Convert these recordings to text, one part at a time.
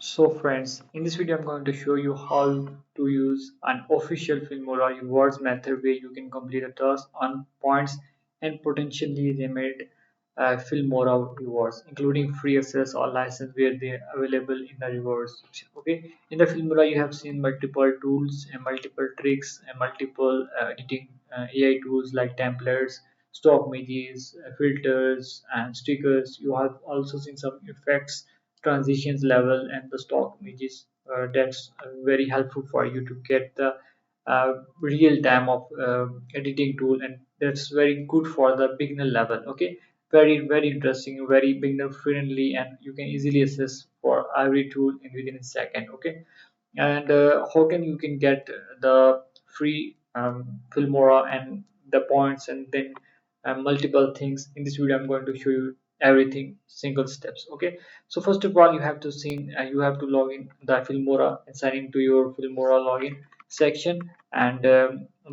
So friends, in this video I'm going to show you how to use an official Filmora rewards method where you can complete a task on points and potentially remit Filmora rewards, including free access or license where they are available in the rewards section. Okay, in the Filmora you have seen multiple tools and multiple tricks and multiple editing AI tools like templates, stock images, filters, and stickers. You have also seen some effects transitions level and the stock images that's very helpful for you to get the real time of editing tool, and that's very good for the beginner level. Okay, very interesting, very beginner friendly, and you can easily access for every tool in within a second. Okay, and how can you can get the free Filmora and the points and then multiple things. In this video I'm going to show you everything single steps. Okay, so first of all you have to log in the Filmora and sign into your Filmora login section, and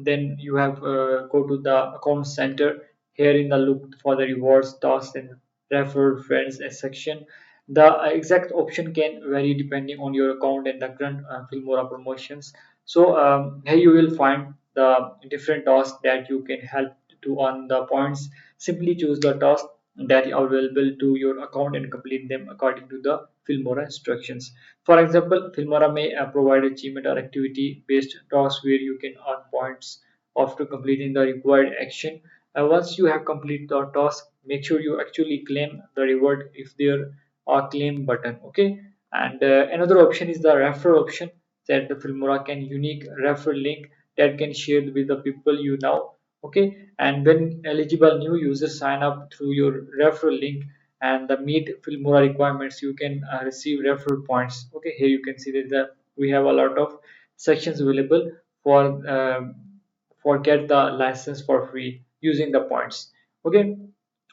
then you have go to the account center. Here in the look for the rewards, tasks, and refer friends section. The exact option can vary depending on your account and the current Filmora promotions. So here you will find the different tasks that you can help to earn the points. Simply choose the task that are available to your account and complete them according to the Filmora instructions. For example, Filmora may provide achievement or activity based tasks where you can earn points after completing the required action. Once you have completed the task, make sure you actually claim the reward if there are claim button. Okay, and another option is the refer option, that the Filmora can unique refer link that can share with the people you know. Okay, and when eligible new users sign up through your referral link and the meet Filmora requirements, you can receive referral points. Okay, here you can see that we have a lot of sections available for get the license for free using the points. Okay,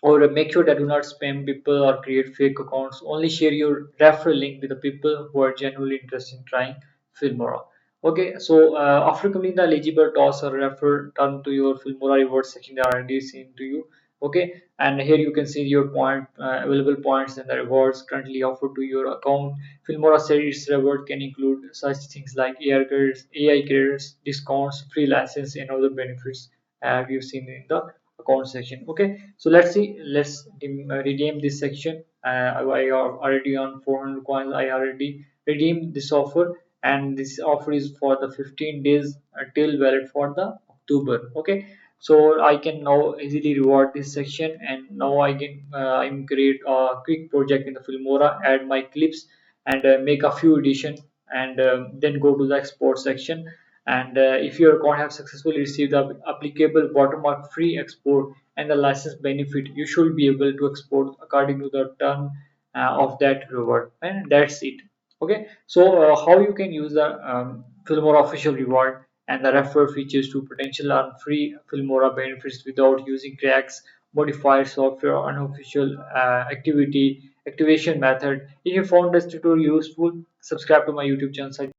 or make sure that do not spam people or create fake accounts. Only share your referral link with the people who are genuinely interested in trying Filmora. Okay, so after completing the eligible toss or refer, turn to your Filmora reward section. They are already seen to you. Okay, and here you can see your point available points and the rewards currently offered to your account. Filmora series reward can include such things like AI credits, discounts, free license, and other benefits we've seen in the account section. Okay, so let's see. Let's redeem this section. I are already on 400 coins. I already redeemed this offer, and this offer is for the 15 days till valid for the October. Okay, so I can now easily reward this section, and now I can I'm create a quick project in the Filmora, add my clips, and make a few edition, and then go to the export section. And if your account have successfully received the applicable watermark free export and the license benefit, you should be able to export according to the term of that reward, and that's it. Okay, so how you can use the Filmora official reward and the refer features to potential earn free Filmora benefits without using cracks, modified software, or unofficial activation method. If you found this tutorial useful, subscribe to my YouTube channel.